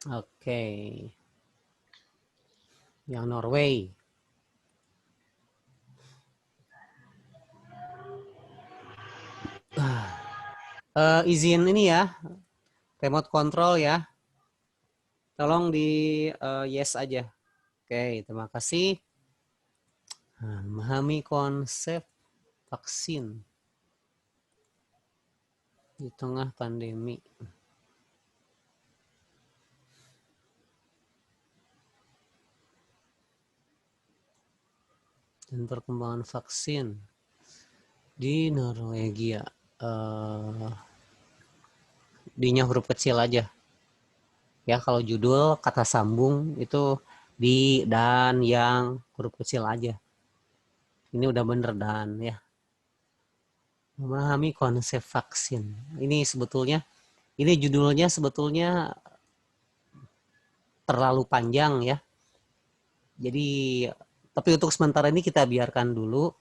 Oke. Yang Norway. Izin ini ya, remote control ya. Tolong di yes aja. Oke, terima kasih. Nah, memahami konsep vaksin di tengah pandemi. Dan perkembangan vaksin di Norwegia. D-nya huruf kecil aja. Ya, kalau judul kata sambung itu di dan yang huruf kecil aja. Ini udah bener dan ya. Memahami konsep vaksin. Ini sebetulnya, ini judulnya sebetulnya terlalu panjang ya. Jadi, tapi untuk sementara ini kita biarkan dulu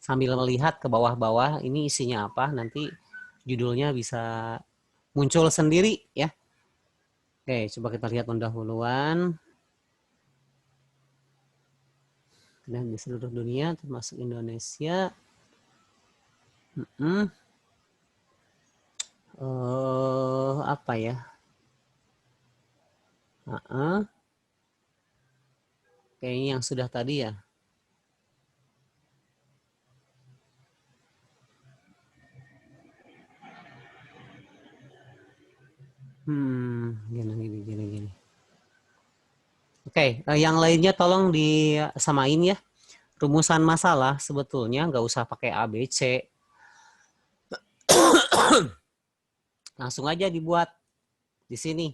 sambil melihat ke bawah-bawah ini isinya apa. Nanti judulnya bisa muncul sendiri ya. Oke, coba kita lihat pendahuluan. Dan di seluruh dunia termasuk Indonesia. Apa ya? Kayaknya yang sudah tadi ya. Gini. Oke, yang lainnya tolong disamain ya. Rumusan masalah sebetulnya nggak usah pakai A, B, C. Langsung aja dibuat di sini.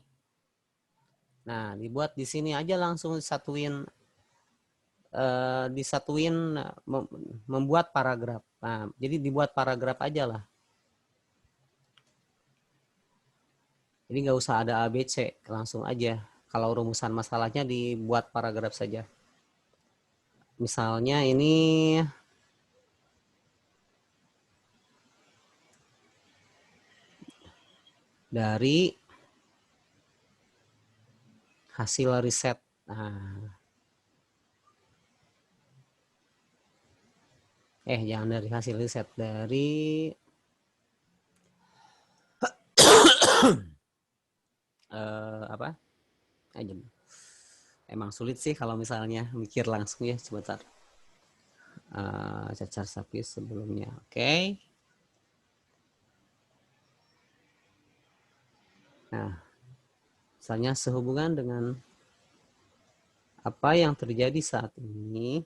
Nah, dibuat di sini aja langsung disatuin membuat paragraf. Nah, jadi dibuat paragraf aja lah. Jadi nggak usah ada A, B, C, langsung aja. Kalau rumusan masalahnya dibuat paragraf saja. Misalnya ini dari hasil riset. Nah, jangan dari hasil riset, dari apa? Emang sulit sih kalau misalnya mikir langsung ya, sebentar. Cacar sapi sebelumnya. Oke. Nah, misalnya sehubungan dengan apa yang terjadi saat ini,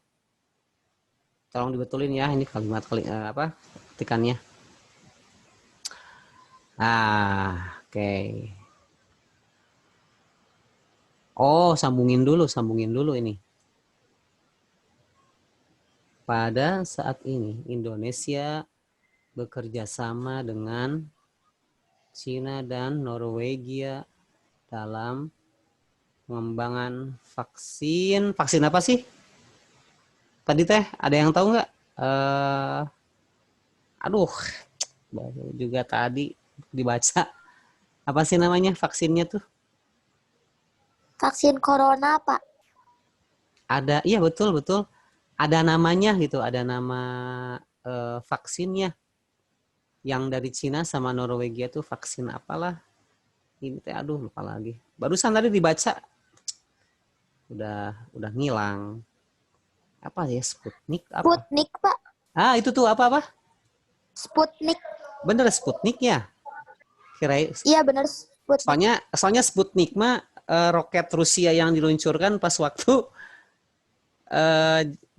tolong dibetulin ya ini kalimat ketikannya. Oke. Oh, sambungin dulu ini. Pada saat ini Indonesia bekerja sama dengan Cina dan Norwegia dalam pengembangan vaksin. Vaksin apa sih? Tadi teh ada yang tahu nggak? Aduh, baru juga tadi dibaca. Apa sih namanya vaksinnya tuh? Vaksin corona, Pak. Ada, iya betul. Ada namanya gitu, ada nama vaksinnya. Yang dari Cina sama Norwegia tuh vaksin apalah. Ini teh aduh lupa lagi. Barusan tadi dibaca udah ngilang. Apa ya, Sputnik apa? Sputnik, Pak. Itu tuh apa? Sputnik. Bener Sputnik ya? Kirain. Iya, bener Sputnik. Soalnya Sputnik mah roket Rusia yang diluncurkan pas waktu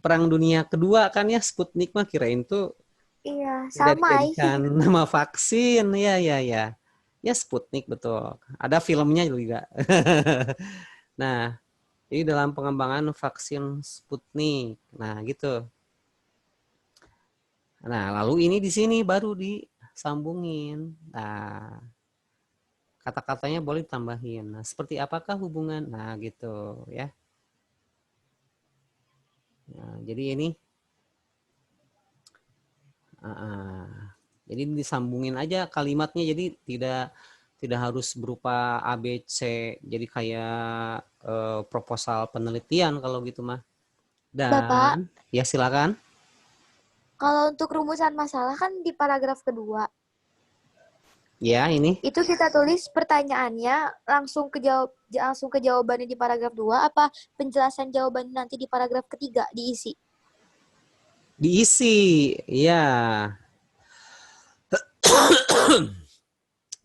Perang Dunia Kedua kan ya, Sputnik mah kirain tuh Iya, udah sama. dijadikan nama vaksin. Ya. Ya Sputnik betul. Ada filmnya juga. Nah, jadi dalam pengembangan vaksin Sputnik. Nah, gitu. Nah, lalu ini di sini baru disambungin. Nah, kata-katanya boleh ditambahin. Nah, seperti apakah hubungan? Nah, gitu ya. Nah, jadi ini jadi disambungin aja kalimatnya, jadi Tidak harus berupa A, B, C. Jadi kayak proposal penelitian kalau gitu mah. Bapak, Dan ya silakan. kalau untuk rumusan masalah kan di paragraf kedua. Ya, ini. Itu kita tulis pertanyaannya langsung ke jawabannya di paragraf 2 apa penjelasan jawabannya nanti di paragraf ketiga diisi. Diisi. Ya.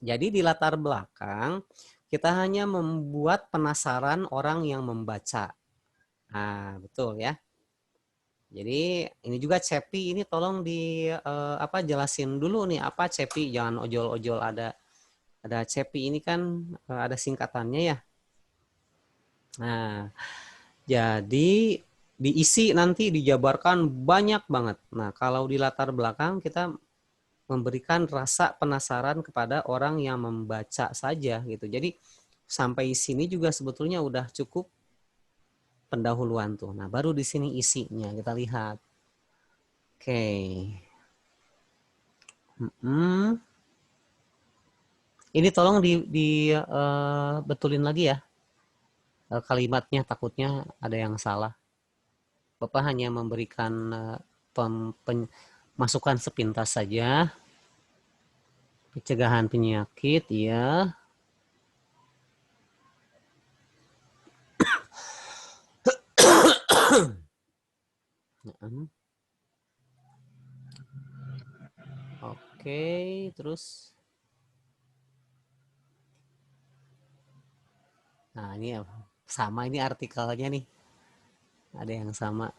Jadi di latar belakang kita hanya membuat penasaran orang yang membaca. Nah, betul ya. Jadi ini juga CEPI ini tolong jelasin dulu nih apa CEPI, jangan ojol-ojol ada CEPI ini kan ada singkatannya ya. Nah, jadi diisi nanti dijabarkan banyak banget. Nah, kalau di latar belakang kita memberikan rasa penasaran kepada orang yang membaca saja gitu. Jadi sampai sini juga sebetulnya udah cukup pendahuluan tuh. Nah, baru di sini isinya kita lihat. Oke. Ini tolong betulin lagi ya kalimatnya, takutnya ada yang salah. Bapak hanya memberikan masukan sepintas saja. Pencegahan penyakit, ya. Oke, terus. Nah, ini sama ini artikelnya nih. Ada yang sama.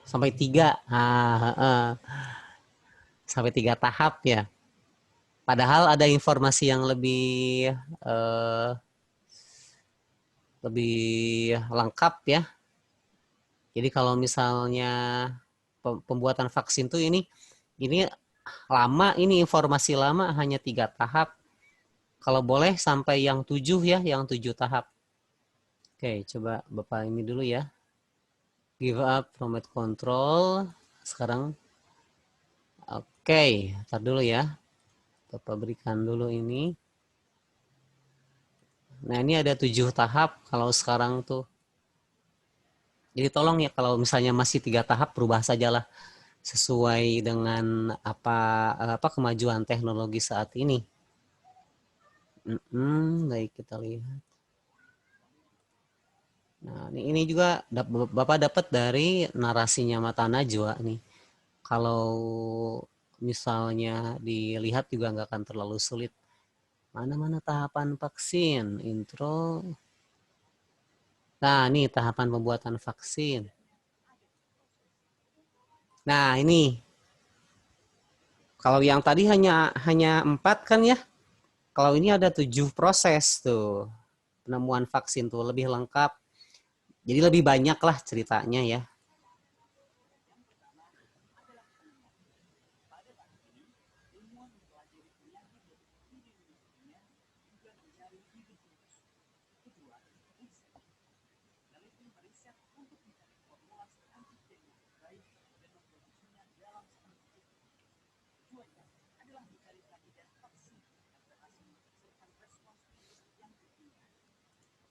Sampai 3. Sampai 3 tahap ya. Padahal ada informasi yang eh, lebih lengkap ya. Jadi kalau misalnya pembuatan vaksin tuh ini lama, ini informasi lama hanya 3 tahap. Kalau boleh sampai yang 7 ya, yang 7 tahap. Oke, coba Bapak ini dulu ya. Give up remote control. Sekarang, oke, ntar dulu ya. Bapak berikan dulu ini. Nah, ini ada 7 tahap kalau sekarang tuh. Jadi tolong ya kalau misalnya masih 3 tahap berubah sajalah sesuai dengan apa kemajuan teknologi saat ini. Baik, kita lihat. Nah, ini juga Bapak dapat dari narasinya Mata Najwa nih. Kalau misalnya dilihat juga nggak akan terlalu sulit. Mana-mana tahapan vaksin, intro. Nah, ini tahapan pembuatan vaksin. Nah, ini kalau yang tadi hanya 4 kan ya. Kalau ini ada 7 proses tuh. Penemuan vaksin tuh lebih lengkap. Jadi lebih banyak lah ceritanya ya.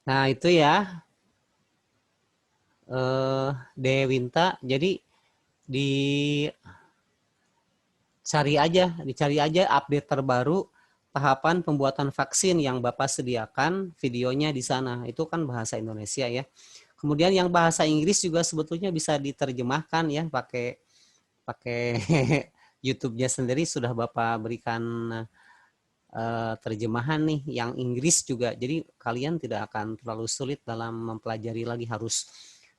Nah, itu ya Dewinta. Jadi dicari aja update terbaru tahapan pembuatan vaksin yang Bapak sediakan videonya di sana. Itu kan bahasa Indonesia ya. Kemudian yang bahasa Inggris juga sebetulnya bisa diterjemahkan ya pakai pakai YouTube-nya sendiri sudah Bapak berikan terjemahan nih yang Inggris juga. Jadi kalian tidak akan terlalu sulit dalam mempelajari lagi harus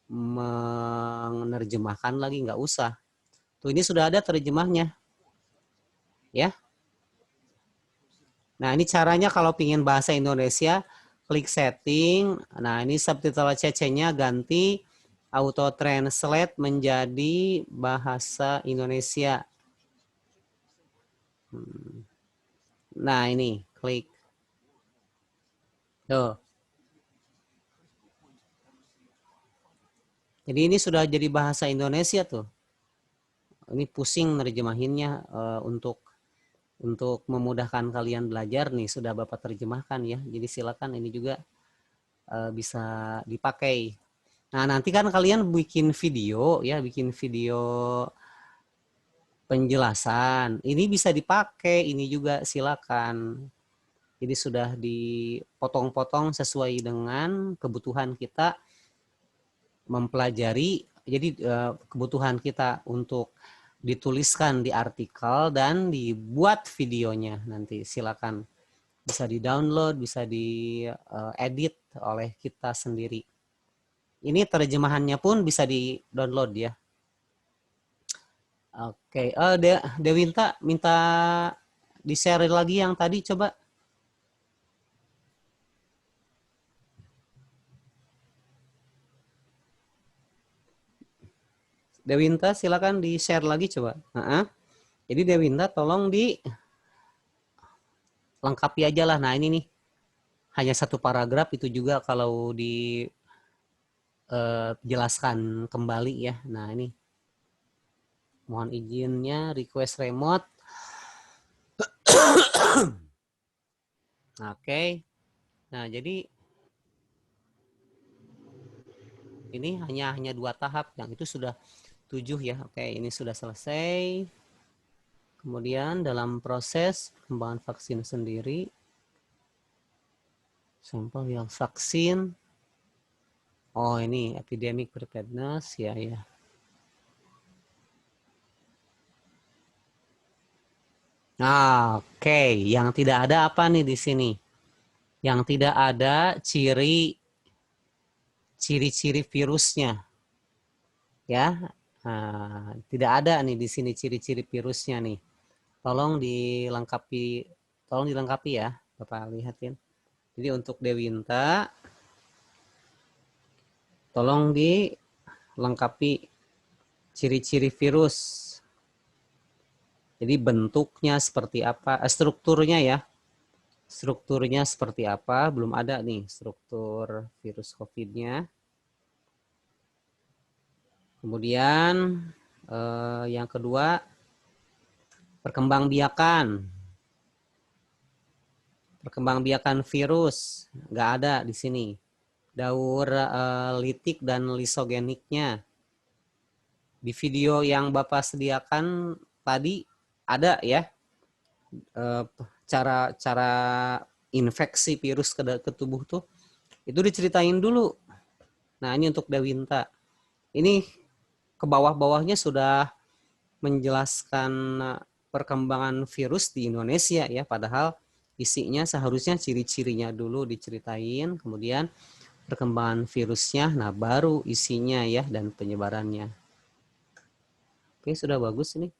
menerjemahkan lagi, nggak usah. Tuh ini sudah ada terjemahnya ya. Nah, ini caranya kalau pingin bahasa Indonesia, klik setting. Nah, ini subtitle CC-nya ganti auto translate menjadi bahasa Indonesia. Nah, ini klik. Tuh. Jadi ini sudah jadi bahasa Indonesia tuh. Ini pusing nerjemahinnya untuk untuk memudahkan kalian belajar nih sudah Bapak terjemahkan ya. Jadi silakan ini juga bisa dipakai. Nah, nanti kan kalian bikin video ya, bikin video penjelasan. Ini bisa dipakai, ini juga silakan. Jadi sudah dipotong-potong sesuai dengan kebutuhan kita mempelajari. Jadi kebutuhan kita untuk dituliskan di artikel dan dibuat videonya nanti silakan bisa di-download, bisa diedit oleh kita sendiri. Ini terjemahannya pun bisa di-download ya. Oke, Dewinta minta di-share lagi yang tadi coba. Dewinta silakan di-share lagi coba. Jadi Dewinta tolong dilengkapi aja lah. Nah ini nih hanya satu paragraf itu juga kalau dijelaskan kembali ya. Nah ini mohon izinnya request remote. Oke. Nah jadi ini hanya 2 tahap, yang itu sudah 7 ya. Oke, ini sudah selesai. Kemudian dalam proses pengembangan vaksin sendiri, sampel yang vaksin. Oh, ini epidemic preparedness ya ya. Nah, oke, yang tidak ada apa nih di sini? Yang tidak ada ciri-ciri virusnya. Ya. Nah, tidak ada nih di sini ciri-ciri virusnya nih. Tolong dilengkapi ya, Bapak lihatin. Jadi untuk Dewinta, tolong dilengkapi ciri-ciri virus. Jadi bentuknya seperti apa, strukturnya ya. Strukturnya seperti apa, belum ada nih struktur virus COVID-nya. Kemudian yang kedua, perkembangbiakan. Perkembangbiakan virus, nggak ada di sini. Daur litik dan lisogeniknya. Di video yang Bapak sediakan tadi ada ya cara infeksi virus ke tubuh tuh. Itu diceritain dulu. Nah ini untuk Dewinta. Ini ke bawah-bawahnya sudah menjelaskan perkembangan virus di Indonesia ya. Padahal isinya seharusnya ciri-cirinya dulu diceritain, kemudian perkembangan virusnya, nah baru isinya ya dan penyebarannya. Oke, sudah bagus ini.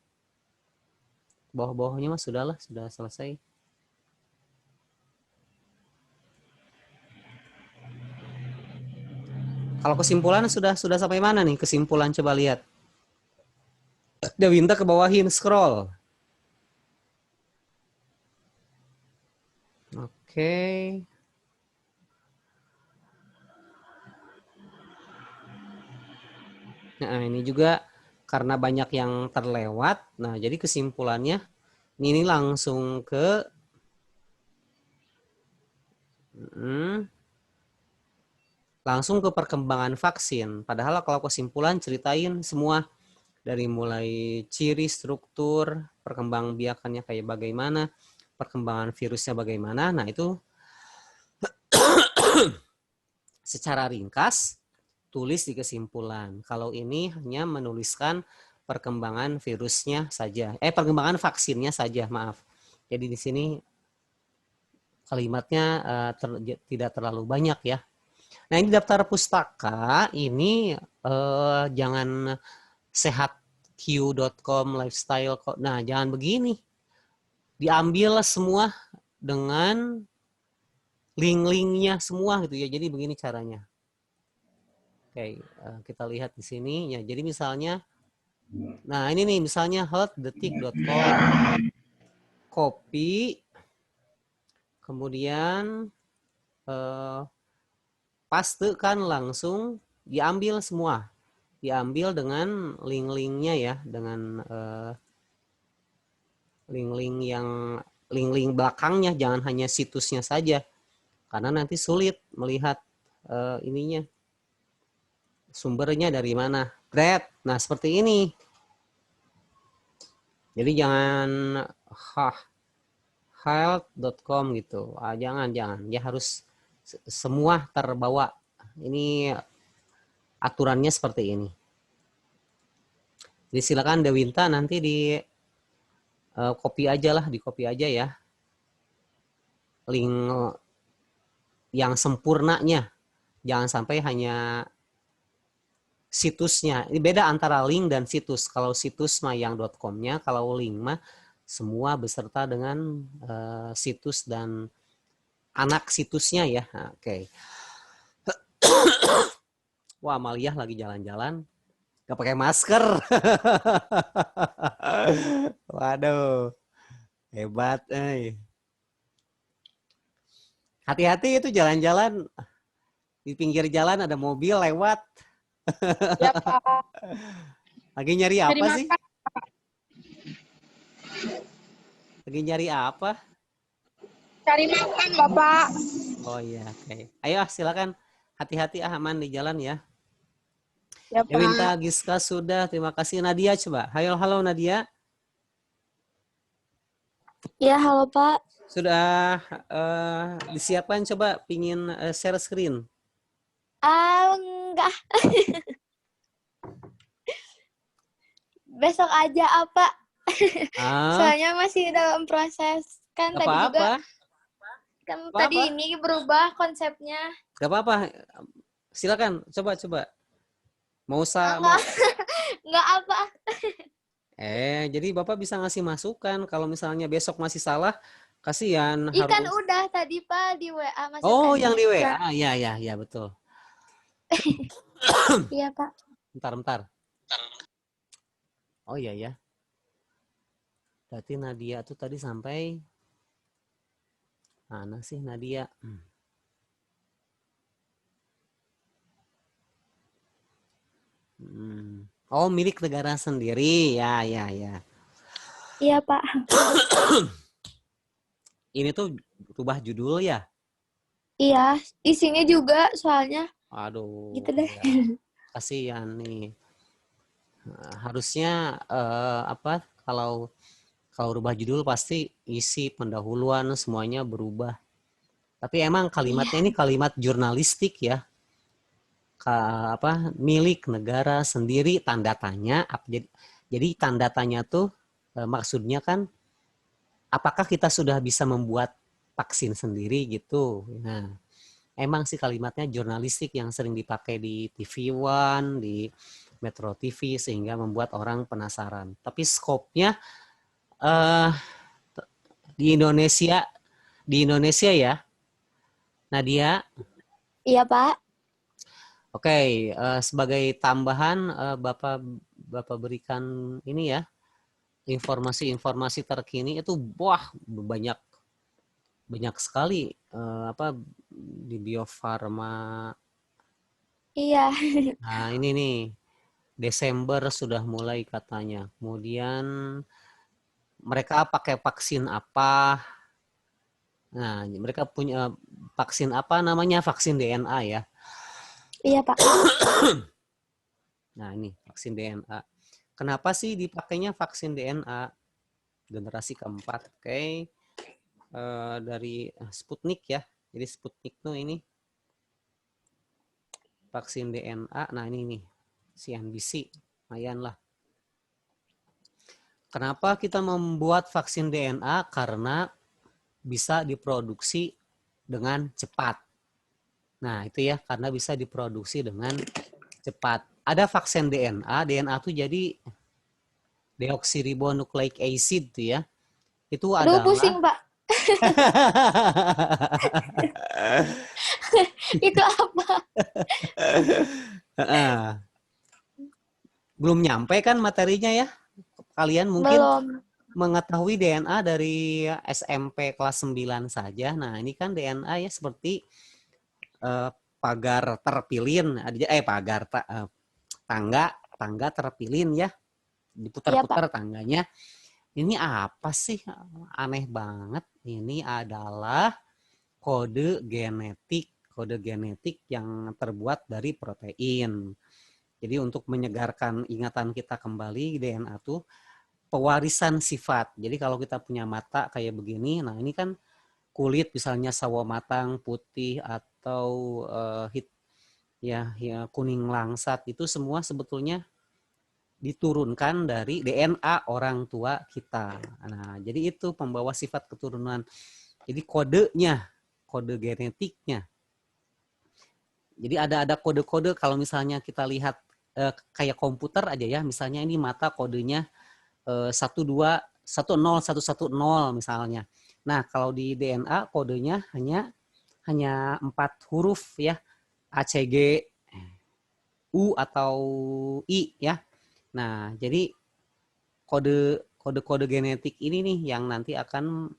Bawah-bawahnya mah sudahlah, sudah selesai. Kalau kesimpulan sudah sampai mana nih? Kesimpulan coba lihat. Dewinta ke bawahin scroll. Oke. Nah, ini juga karena banyak yang terlewat. Nah, jadi kesimpulannya ini langsung ke langsung ke perkembangan vaksin. Padahal kalau kesimpulan ceritain semua dari mulai ciri, struktur, perkembangbiakannya kayak bagaimana, perkembangan virusnya bagaimana. Nah, itu secara ringkas tulis di kesimpulan. Kalau ini hanya menuliskan perkembangan virusnya saja. Perkembangan vaksinnya saja, maaf. Jadi di sini kalimatnya tidak terlalu banyak ya. Nah, ini daftar pustaka ini jangan sehatq.com lifestyle. Nah, jangan begini. Diambil semua dengan link-linknya semua gitu ya. Jadi begini caranya. Oke, kita lihat di sini ya. Jadi misalnya, nah ini nih misalnya healthdetik.com, copy, kemudian paste kan langsung diambil semua, diambil dengan link-linknya ya, dengan link-link yang link-link belakangnya, jangan hanya situsnya saja. Karena nanti sulit melihat ininya, sumbernya dari mana. Nah, seperti ini. Jadi jangan health.com gitu. Jangan. Ya harus semua terbawa. Ini aturannya seperti ini. Jadi silakan Dewinta nanti di copy aja lah, di copy aja ya. Link yang sempurnanya. Jangan sampai hanya situsnya. Ini beda antara link dan situs. Kalau situs mah yang .com-nya, kalau link mah semua beserta dengan situs dan anak situsnya ya. Oke. Wah, Amalia lagi jalan-jalan, gak pakai masker. Waduh, hebat. Hati-hati itu jalan-jalan, di pinggir jalan ada mobil lewat. Ya, Pak. Lagi nyari Cari apa sih? makan. Lagi nyari apa? Cari makan, Bapak. Oh iya, oke. Ayo silakan. Hati-hati aman di jalan ya. Ya, Ewinta Pak. Giska sudah, terima kasih. Nadia coba. Halo Nadia. Ya, halo Pak. Sudah disiapkan coba pingin share screen. Enggak. Besok aja apa? Soalnya masih dalam proses. Kan Gak tadi juga apa-apa. kan Gak tadi apa-apa. ini berubah konsepnya. Gak apa-apa. Silakan coba. Mau Enggak apa. jadi Bapak bisa ngasih masukan kalau misalnya besok masih salah, kasihan Ikan harus. udah tadi Pak di WA masih Oh, yang di teknis. WA. Ya, betul. Iya, Pak. Bentar. Oh iya ya. Berarti Nadia tuh tadi sampai mana sih Nadia? Oh, milik negara sendiri. Ya. Iya, Pak. Ini tuh rubah judul ya? Iya, isinya juga soalnya. Aduh. Gitu deh. Ya. Kasihan nih. Harusnya kalau rubah judul pasti isi pendahuluan semuanya berubah. Tapi emang kalimatnya ini kalimat jurnalistik ya. Milik negara sendiri tanda tanya. Jadi tanda tanya tuh maksudnya kan apakah kita sudah bisa membuat vaksin sendiri gitu. Nah, emang sih kalimatnya jurnalistik yang sering dipakai di TV One, di Metro TV sehingga membuat orang penasaran. Tapi skopnya di Indonesia ya, Nadia. Iya, Pak. Oke, sebagai tambahan Bapak berikan ini ya, informasi-informasi terkini itu banyak sekali di Bio Farma. Iya. Nah, ini nih Desember sudah mulai katanya. Kemudian mereka pakai vaksin apa? Nah, mereka punya vaksin apa namanya? Vaksin DNA ya. Iya, Pak. Nah, ini vaksin DNA. Kenapa sih dipakainya vaksin DNA generasi keempat? Oke. Dari Sputnik ya. Jadi Sputnik tuh ini vaksin DNA. Nah, ini nih CNBC. Lumayan lah. Kenapa kita membuat vaksin DNA? Karena bisa diproduksi dengan cepat. Nah, itu ya, karena bisa diproduksi dengan cepat. Ada vaksin DNA itu jadi deoksiribonucleic acid tuh ya. Itu Aduh, adalah pusing, Pak. Itu apa? Belum nyampe kan materinya ya? Kalian mungkin Belum. mengetahui DNA dari SMP kelas 9 saja. Nah, ini kan DNA ya seperti pagar terpilin, tangga terpilin ya, diputar-putar tangganya. Ini apa sih? Aneh banget. Ini adalah kode genetik. Kode genetik yang terbuat dari protein. Jadi untuk menyegarkan ingatan kita kembali, DNA tuh pewarisan sifat. Jadi kalau kita punya mata kayak begini, nah ini kan kulit misalnya sawo matang, putih atau ya kuning langsat, itu semua sebetulnya diturunkan dari DNA orang tua kita. Nah, jadi itu pembawa sifat keturunan. Jadi kodenya, kode genetiknya. Jadi ada kode-kode kalau misalnya kita lihat kayak komputer aja ya, misalnya ini mata kodenya 1210110 misalnya. Nah, kalau di DNA kodenya hanya 4 huruf ya, ACG, U atau I ya. Nah, jadi kode-kode genetik ini nih yang nanti akan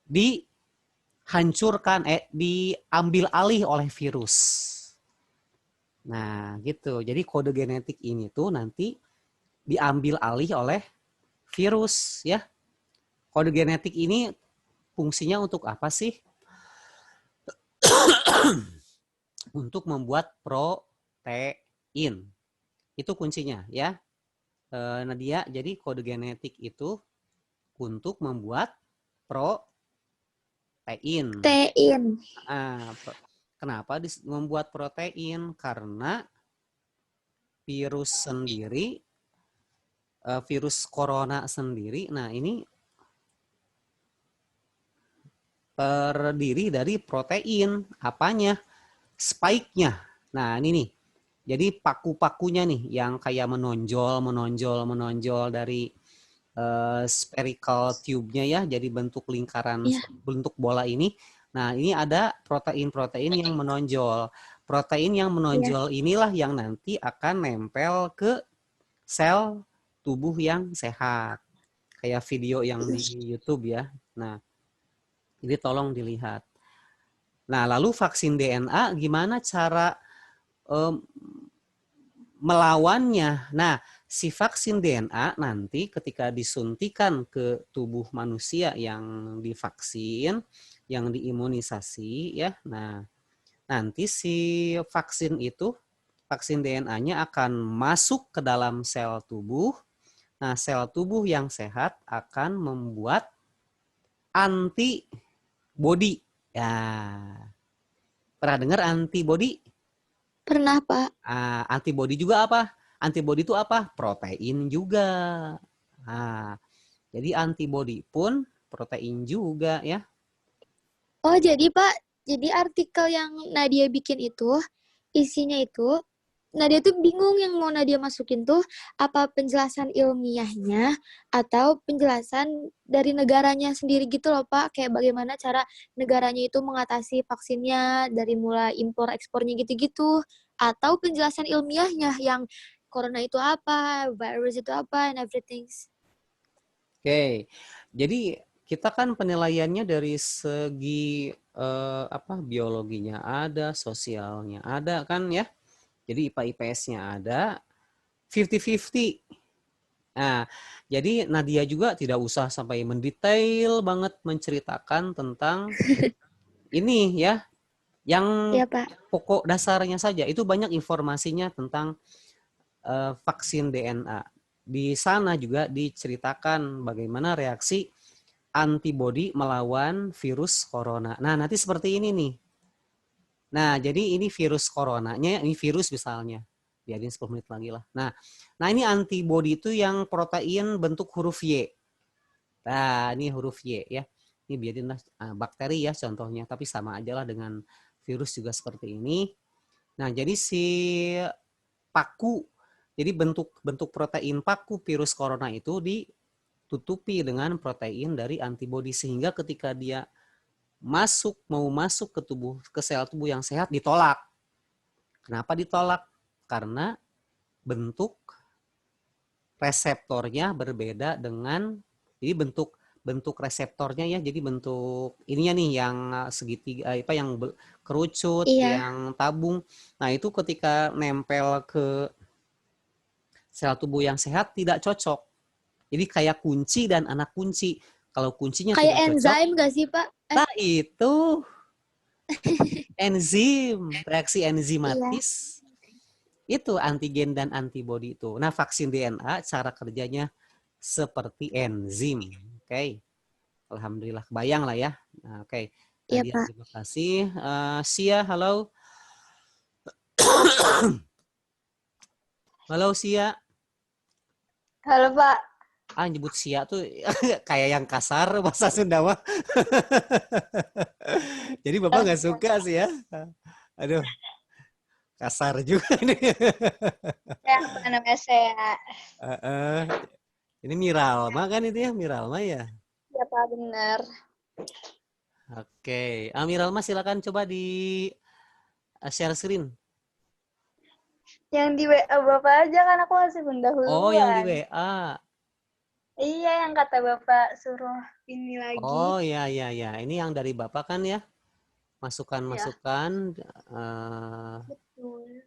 dihancurkan, diambil alih oleh virus. Nah, gitu. Jadi kode genetik ini tuh nanti diambil alih oleh virus ya. Kode genetik ini fungsinya untuk apa sih? Untuk membuat protein. Itu kuncinya ya. Nadia, jadi kode genetik itu untuk membuat protein. Kenapa membuat protein? Karena virus sendiri, virus corona sendiri, nah ini terdiri dari protein. Apanya? Spike-nya. Nah ini nih. Jadi paku-pakunya nih yang kayak menonjol dari spherical tube-nya ya, jadi bentuk lingkaran, bentuk bola ini. Nah, ini ada protein-protein yang menonjol. Protein yang menonjol inilah yang nanti akan nempel ke sel tubuh yang sehat. Kayak video yang di YouTube ya. Nah, ini tolong dilihat. Nah, lalu vaksin DNA gimana cara melawannya? Nah, si vaksin DNA nanti ketika disuntikan ke tubuh manusia yang divaksin, yang diimunisasi ya. Nah, nanti si vaksin itu, vaksin DNA-nya akan masuk ke dalam sel tubuh. Nah, sel tubuh yang sehat akan membuat antibody. Ya. Pernah dengar antibody? Pernah, Pak. Antibody juga apa? Antibody itu apa? Protein juga. Nah, jadi antibody pun protein juga ya. Oh, jadi Pak, jadi artikel yang Nadia bikin itu, isinya itu, Nadia tuh bingung yang mau Nadia masukin tuh, apa penjelasan ilmiahnya, atau penjelasan dari negaranya sendiri gitu loh Pak, kayak bagaimana cara negaranya itu mengatasi vaksinnya, dari mulai impor-ekspornya gitu-gitu, atau penjelasan ilmiahnya yang corona itu apa, virus itu apa, and everything. Oke, jadi kita kan penilaiannya dari segi biologinya ada, sosialnya ada kan ya. Jadi IPA IPS-nya ada, 50-50. Nah, jadi Nadia juga tidak usah sampai mendetail banget menceritakan tentang ini ya, yang Ya Pak. pokok dasarnya saja. Itu banyak informasinya tentang vaksin DNA. Di sana juga diceritakan bagaimana reaksi antibodi melawan virus corona. Nah, nanti seperti ini nih. Nah, jadi ini virus coronanya, ini virus misalnya. Biarin 10 menit lagi lah. Nah ini antibodi itu yang protein bentuk huruf Y. Nah, ini huruf Y ya. Ini biarin lah bakteri ya contohnya, tapi sama aja lah dengan virus juga seperti ini. Nah, jadi si paku, jadi bentuk protein paku virus corona itu ditutupi dengan protein dari antibodi, sehingga ketika dia mau masuk ke sel tubuh yang sehat ditolak. Kenapa ditolak? Karena bentuk reseptornya berbeda dengan, jadi bentuk reseptornya ya, jadi bentuk ininya nih yang segitiga yang kerucut, yang tabung. Nah, itu ketika nempel ke sel tubuh yang sehat tidak cocok. Jadi kayak kunci dan anak kunci. Kalau kuncinya Kayak tidak cocok, enzim gak sih, Pak? nah itu enzim, reaksi Iya. enzimatis. Itu antigen dan antibodi itu. Nah, vaksin DNA cara kerjanya seperti enzim. Oke. Alhamdulillah kebayang lah ya. Nah, oke. Iya, Nadia, Pak. terima kasih. Sia, halo. Halo Sia. Halo, Pak. Ah, nyebut Sia tuh kayak yang kasar bahasa Sunda mah. Jadi Bapak nggak suka sih ya. Aduh, kasar juga nih. Ya, Pak, namanya saya. Eh, ini Miralma kan itu ya, Miralma ya. Ya, Pak, bener. Oke, Miralma silakan coba di share screen. Yang di WA Bapak aja kan aku masih Oh, yang di pendahuluan. WA. Iya, yang kata Bapak suruh ini lagi. Oh, ya, ya, ya. Ini yang dari Bapak kan ya? Ya, Masukan-masukan. eh, betul.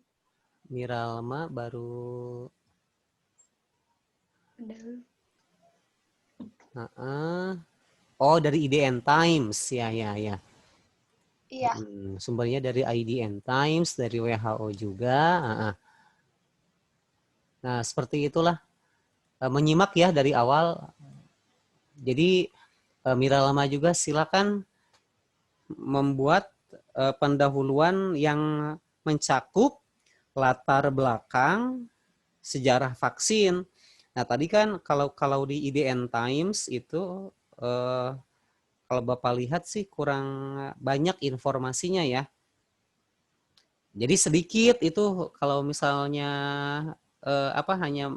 Miralma baru. Pendahulu. Oh, dari IDN Times. Ya, ya, ya. Iya, Sumbernya dari IDN Times, dari WHO juga. Nah, seperti itulah. Menyimak ya dari awal. Jadi, Miralma juga silakan membuat pendahuluan yang mencakup latar belakang sejarah vaksin. Nah, tadi kan kalau kalau di IDN Times itu kalau Bapak lihat sih kurang banyak informasinya ya. Jadi sedikit itu kalau misalnya hanya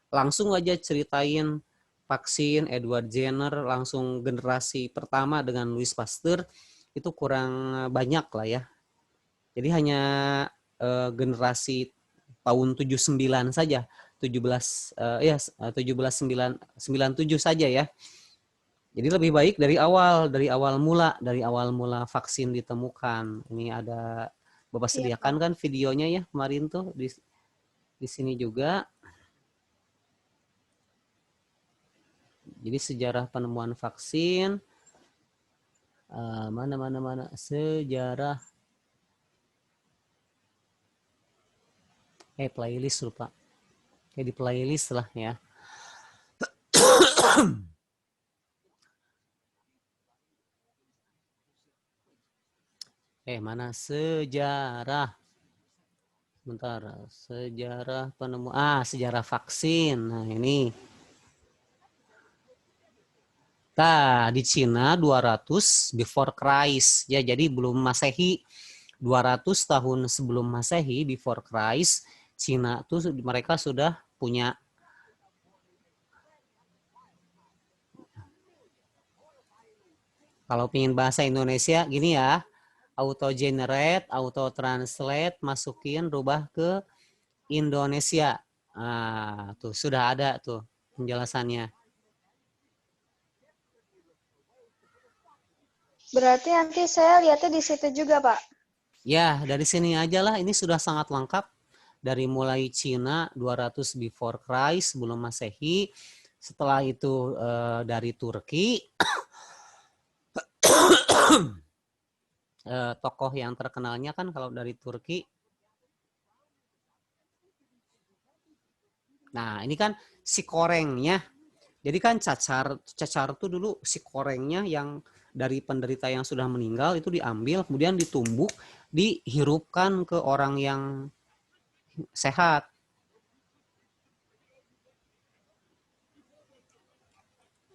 langsung aja ceritain vaksin Edward Jenner langsung generasi pertama dengan Louis Pasteur itu kurang banyak lah ya. Jadi hanya generasi tahun 79 saja, 17 1797 saja ya. Jadi lebih baik dari awal mula vaksin ditemukan. Ini ada Bapak iya, sediakan Pak. kan videonya ya kemarin tuh di sini juga. Jadi sejarah penemuan vaksin mana sejarah playlist lupa. Di playlist lah ya. Mana sejarah? Bentar, sejarah penemuan sejarah vaksin. Nah, ini. Nah, di Cina 200 before Christ. Ya, jadi belum Masehi. 200 tahun sebelum Masehi before Christ, Cina tuh mereka sudah punya kalau ingin bahasa Indonesia gini ya, auto generate, auto translate, masukin rubah ke Indonesia. Nah, tuh sudah ada tuh penjelasannya. Berarti nanti saya lihatnya di situ juga, Pak. Ya, dari sini aja lah ini sudah sangat lengkap. Dari mulai Cina 200 before Christ sebelum Masehi, setelah itu dari Turki tokoh yang terkenalnya kan kalau dari Turki. Nah, ini kan si korengnya. Jadi kan cacar tuh dulu si korengnya yang dari penderita yang sudah meninggal itu diambil, kemudian ditumbuk, dihirupkan ke orang yang sehat.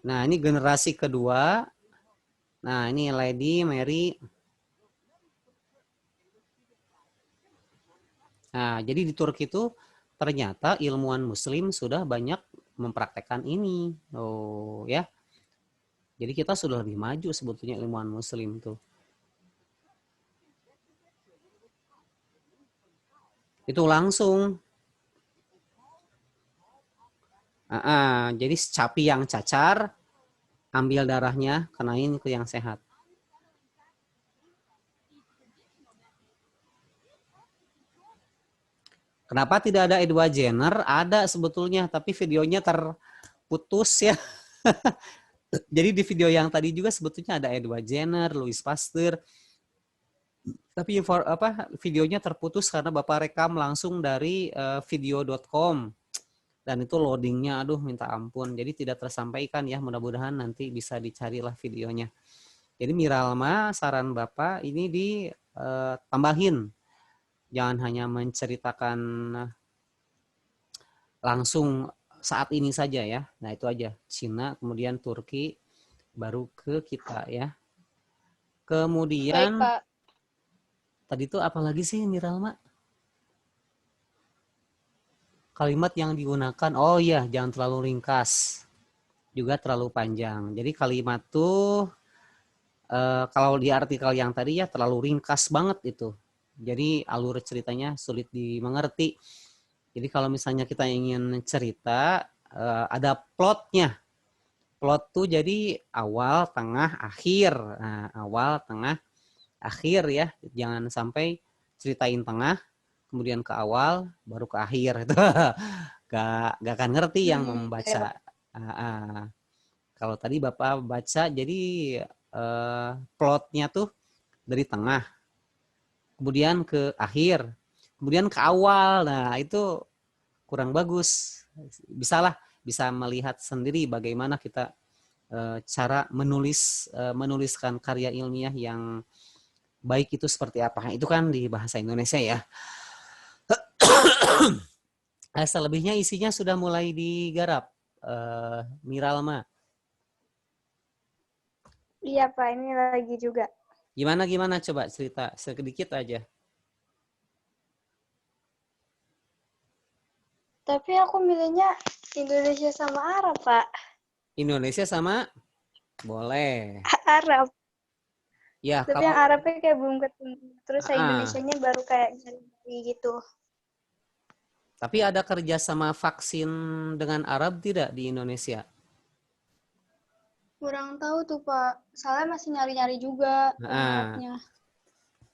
Nah, ini generasi kedua. Nah, ini Lady Mary. Nah, jadi di Turki itu ternyata ilmuwan muslim sudah banyak mempraktekkan ini. Oh, ya. Jadi kita sudah lebih maju sebetulnya ilmuwan muslim tuh. Itu langsung. Jadi sapi yang cacar, ambil darahnya, kenain ke yang sehat. Kenapa tidak ada Edward Jenner? Ada sebetulnya, tapi videonya putus ya. Jadi di video yang tadi juga sebetulnya ada Edward Jenner, Louis Pasteur, tapi videonya terputus karena Bapak rekam langsung dari video.com. Dan itu loadingnya, aduh minta ampun. Jadi tidak tersampaikan ya, mudah-mudahan nanti bisa dicarilah videonya. Jadi Miralma, saran Bapak ini ditambahin. Jangan hanya menceritakan langsung saat ini saja ya. Nah itu aja, Cina, kemudian Turki, baru ke kita ya. Baik, Kemudian, Pak. tadi itu apa lagi sih Miralma? Kalimat yang digunakan, oh iya, jangan terlalu ringkas, juga terlalu panjang. Jadi kalimat tuh kalau di artikel yang tadi ya terlalu ringkas banget itu. Jadi alur ceritanya sulit dimengerti. Jadi kalau misalnya kita ingin cerita, ada plotnya. Plot tuh jadi awal, tengah, akhir. Nah, awal, tengah, akhir ya. Jangan sampai ceritain tengah, kemudian ke awal, baru ke akhir. Itu gak akan ngerti yang membaca. Kalau tadi Bapak baca, jadi plotnya tuh dari tengah, kemudian ke akhir, kemudian ke awal. Nah itu kurang bagus. Bisa melihat sendiri bagaimana kita cara menuliskan karya ilmiah yang baik itu seperti apa. Itu kan di bahasa Indonesia ya. Selebihnya isinya sudah mulai digarap, Miralma. Iya, Pak. Ini lagi juga. Gimana coba cerita sedikit aja. Tapi aku milihnya Indonesia sama Arab, Pak. Indonesia sama boleh. Arab. Ya, Tapi yang kalau Arabnya kayak belum ketemu. Terus yang Indonesianya baru kayak nyari gitu. tapi ada kerjasama vaksin dengan Arab tidak di Indonesia? Kurang tahu tuh, Pak. Soalnya masih nyari-nyari juga yang Nah, Arabnya.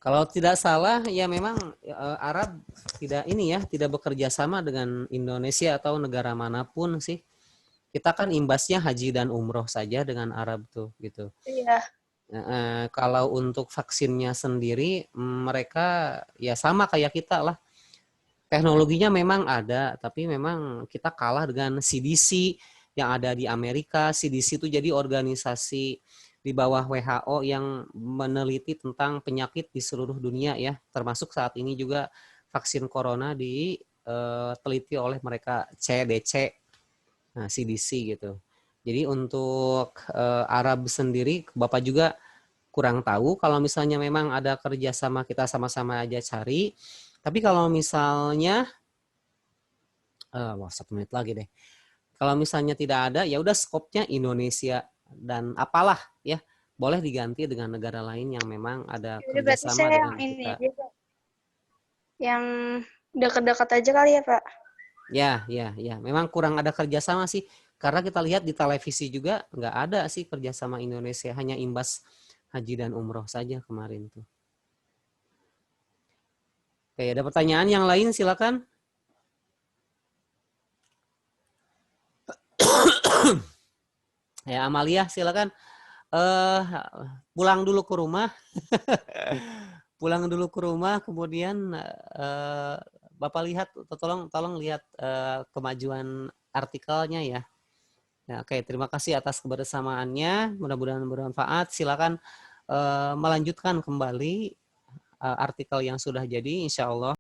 kalau tidak salah ya memang Arab tidak bekerja sama dengan Indonesia atau negara manapun sih. Kita kan imbasnya haji dan umroh saja dengan Arab tuh gitu. Iya. Kalau untuk vaksinnya sendiri mereka ya sama kayak kita lah. Teknologinya memang ada, tapi memang kita kalah dengan CDC yang ada di Amerika. CDC itu jadi organisasi di bawah WHO yang meneliti tentang penyakit di seluruh dunia ya, termasuk saat ini juga vaksin corona diteliti oleh mereka CDC, nah CDC gitu. Jadi untuk Arab sendiri, Bapak juga kurang tahu. Kalau misalnya memang ada kerjasama, kita sama-sama aja cari. Tapi kalau misalnya, 1 menit lagi deh. Kalau misalnya tidak ada, ya udah skopnya Indonesia dan apalah ya, boleh diganti dengan negara lain yang memang ada Jadi berarti kerjasama saya yang dengan ini kita. aja, Pak. Yang dekat-dekat aja kali ya, Pak. Ya, memang kurang ada kerjasama sih, karena kita lihat di televisi juga nggak ada sih kerjasama Indonesia, hanya imbas haji dan umroh saja kemarin tuh. Oke, ada pertanyaan yang lain silakan. Ya, Amalia silakan. Pulang dulu ke rumah. Pulang dulu ke rumah, kemudian Bapak lihat, tolong lihat kemajuan artikelnya ya. Ya, oke, terima kasih atas kebersamaannya. Mudah-mudahan bermanfaat. Silakan melanjutkan kembali artikel yang sudah jadi, insya Allah.